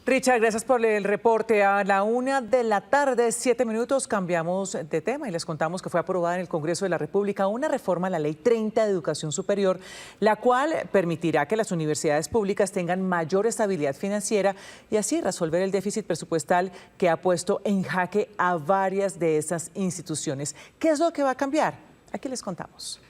Richard, gracias por el reporte. A la 1:00 p.m, 7 minutos, cambiamos de tema y les contamos que fue aprobada en el Congreso de la República una reforma a la Ley 30 de Educación Superior, la cual permitirá que las universidades públicas tengan mayor estabilidad financiera y así resolver el déficit presupuestal que ha puesto en jaque a varias de estas instituciones. ¿Qué es lo que va a cambiar? Aquí les contamos.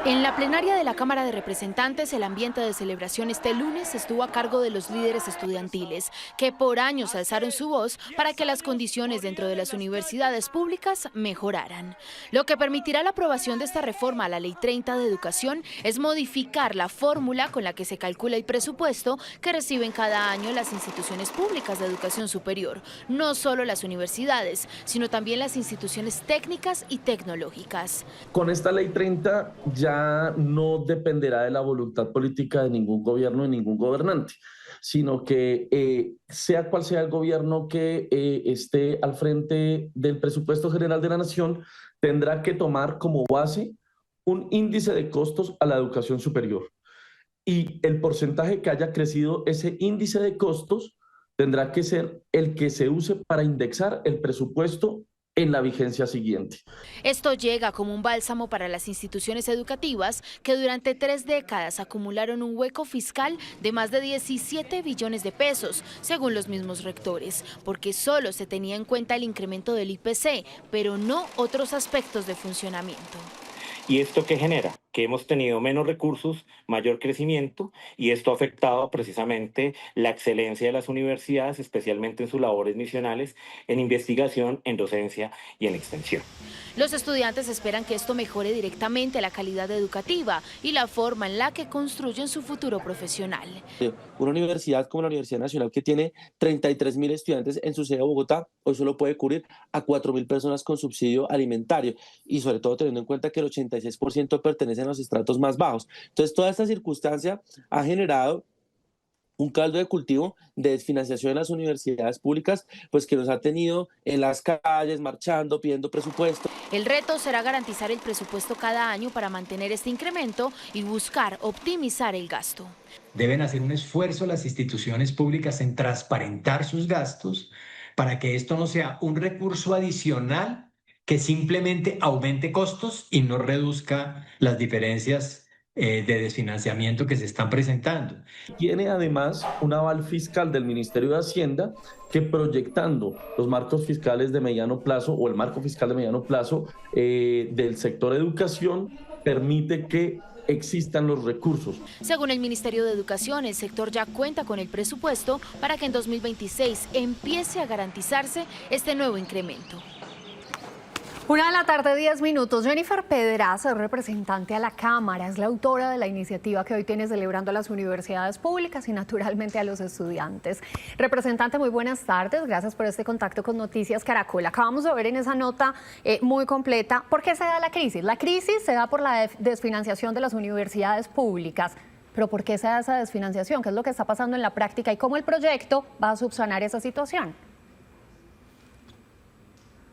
En la plenaria de la Cámara de Representantes, el ambiente de celebración este lunes estuvo a cargo de los líderes estudiantiles, que por años alzaron su voz para que las condiciones dentro de las universidades públicas mejoraran. Lo que permitirá la aprobación de esta reforma a la Ley 30 de Educación es modificar la fórmula con la que se calcula el presupuesto que reciben cada año las instituciones públicas de educación superior, no solo las universidades, sino también las instituciones técnicas y tecnológicas. Con esta Ley 30 ya no dependerá de la voluntad política de ningún gobierno, de ningún gobernante, sino que sea cual sea el gobierno que esté al frente del presupuesto general de la nación, tendrá que tomar como base un índice de costos a la educación superior. Y el porcentaje que haya crecido ese índice de costos tendrá que ser el que se use para indexar el presupuesto en la vigencia siguiente. Esto llega como un bálsamo para las instituciones educativas que durante 3 décadas acumularon un hueco fiscal de más de 17 billones de pesos, según los mismos rectores, porque solo se tenía en cuenta el incremento del IPC, pero no otros aspectos de funcionamiento. ¿Y esto qué genera? Que hemos tenido menos recursos, mayor crecimiento, y esto ha afectado precisamente la excelencia de las universidades, especialmente en sus labores misionales, en investigación, en docencia y en extensión. Los estudiantes esperan que esto mejore directamente la calidad educativa y la forma en la que construyen su futuro profesional. Una universidad como la Universidad Nacional, que tiene 33.000 estudiantes en su sede Bogotá, hoy solo puede cubrir a 4.000 personas con subsidio alimentario, y sobre todo teniendo en cuenta que el 86% pertenecen a los estratos más bajos. Entonces, toda esta circunstancia ha generado un caldo de cultivo de desfinanciación de las universidades públicas, pues que nos ha tenido en las calles, marchando, pidiendo presupuesto. El reto será garantizar el presupuesto cada año para mantener este incremento y buscar optimizar el gasto. Deben hacer un esfuerzo las instituciones públicas en transparentar sus gastos para que esto no sea un recurso adicional que simplemente aumente costos y no reduzca las diferencias de desfinanciamiento que se están presentando. Tiene además un aval fiscal del Ministerio de Hacienda que, proyectando los marcos fiscales de mediano plazo o el marco fiscal de mediano plazo del sector educación, permite que existan los recursos. Según el Ministerio de Educación, el sector ya cuenta con el presupuesto para que en 2026 empiece a garantizarse este nuevo incremento. 1:10 p.m. Jennifer Pedraza, representante a la Cámara, es la autora de la iniciativa que hoy tiene celebrando a las universidades públicas y naturalmente a los estudiantes. Representante, muy buenas tardes, gracias por este contacto con Noticias Caracol. Acabamos de ver en esa nota muy completa, ¿por qué se da la crisis? La crisis se da por la desfinanciación de las universidades públicas. Pero ¿por qué se da esa desfinanciación? ¿Qué es lo que está pasando en la práctica y cómo el proyecto va a subsanar esa situación?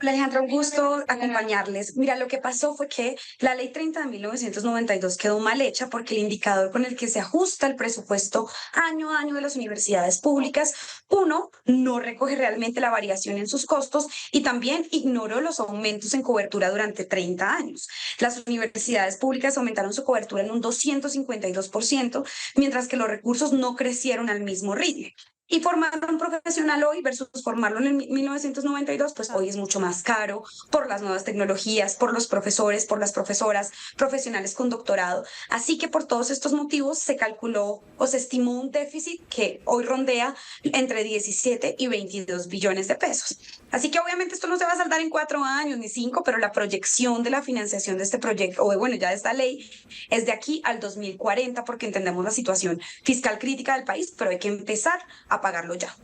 Hola Alejandra, un gusto acompañarles. Mira, lo que pasó fue que la Ley 30 de 1992 quedó mal hecha porque el indicador con el que se ajusta el presupuesto año a año de las universidades públicas, uno, no recoge realmente la variación en sus costos y también ignoró los aumentos en cobertura durante 30 años. Las universidades públicas aumentaron su cobertura en un 252%, mientras que los recursos no crecieron al mismo ritmo. Y formar un profesional hoy versus formarlo en 1992, pues hoy es mucho más caro por las nuevas tecnologías, por los profesores, por las profesoras, profesionales con doctorado. Así que por todos estos motivos se calculó o se estimó un déficit que hoy rondea entre 17 y 22 billones de pesos. Así que obviamente esto no se va a saldar en 4 años ni 5, pero la proyección de la financiación de este proyecto, o bueno, ya de esta ley, es de aquí al 2040 porque entendemos la situación fiscal crítica del país, pero hay que empezar a pagarlo ya.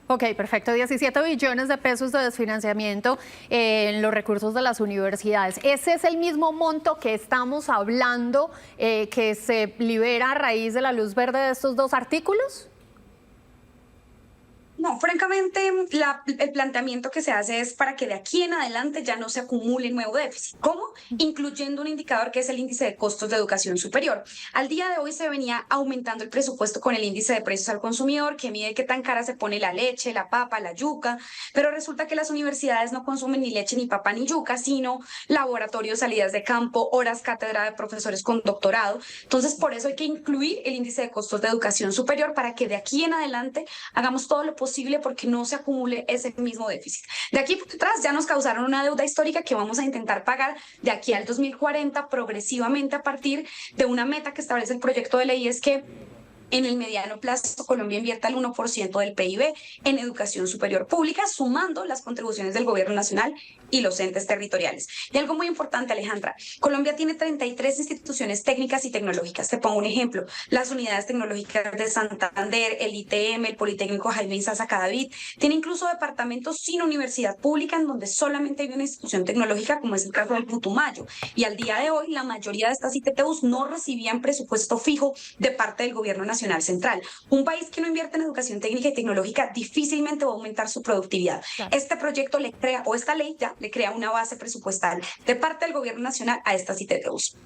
Ok, perfecto. 17 billones de pesos de desfinanciamiento en los recursos de las universidades. ¿Ese es el mismo monto que estamos hablando que se libera a raíz de la luz verde de estos dos artículos? No, francamente, el planteamiento que se hace es para que de aquí en adelante ya no se acumule nuevo déficit. ¿Cómo? Incluyendo un indicador que es el índice de costos de educación superior. Al día de hoy se venía aumentando el presupuesto con el índice de precios al consumidor, que mide qué tan cara se pone la leche, la papa, la yuca, pero resulta que las universidades no consumen ni leche, ni papa, ni yuca, sino laboratorios, salidas de campo, horas cátedra de profesores con doctorado. Entonces, por eso hay que incluir el índice de costos de educación superior para que de aquí en adelante hagamos todo lo posible porque no se acumule ese mismo déficit. De aquí por detrás ya nos causaron una deuda histórica que vamos a intentar pagar de aquí al 2040 progresivamente a partir de una meta que establece el proyecto de ley, es que en el mediano plazo, Colombia invierta el 1% del PIB en educación superior pública, sumando las contribuciones del gobierno nacional y los entes territoriales. Y algo muy importante, Alejandra, Colombia tiene 33 instituciones técnicas y tecnológicas. Te pongo un ejemplo: las unidades tecnológicas de Santander, el ITM, el Politécnico Jaime Isaza Cadavid, tiene incluso departamentos sin universidad pública en donde solamente hay una institución tecnológica, como es el caso del Putumayo. Y al día de hoy, la mayoría de estas ITTUs no recibían presupuesto fijo de parte del gobierno nacional central. Un país que no invierte en educación técnica y tecnológica difícilmente va a aumentar su productividad. Claro. Este proyecto le crea, o esta ley ya le crea una base presupuestal de parte del gobierno nacional a estas ITTUs.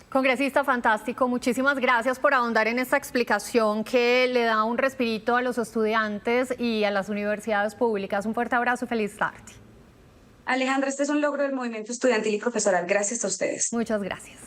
Congresista, fantástico. Muchísimas gracias por ahondar en esta explicación que le da un respirito a los estudiantes y a las universidades públicas. Un fuerte abrazo y feliz tarde. Alejandra, este es un logro del movimiento estudiantil y profesoral. Gracias a ustedes. Muchas gracias.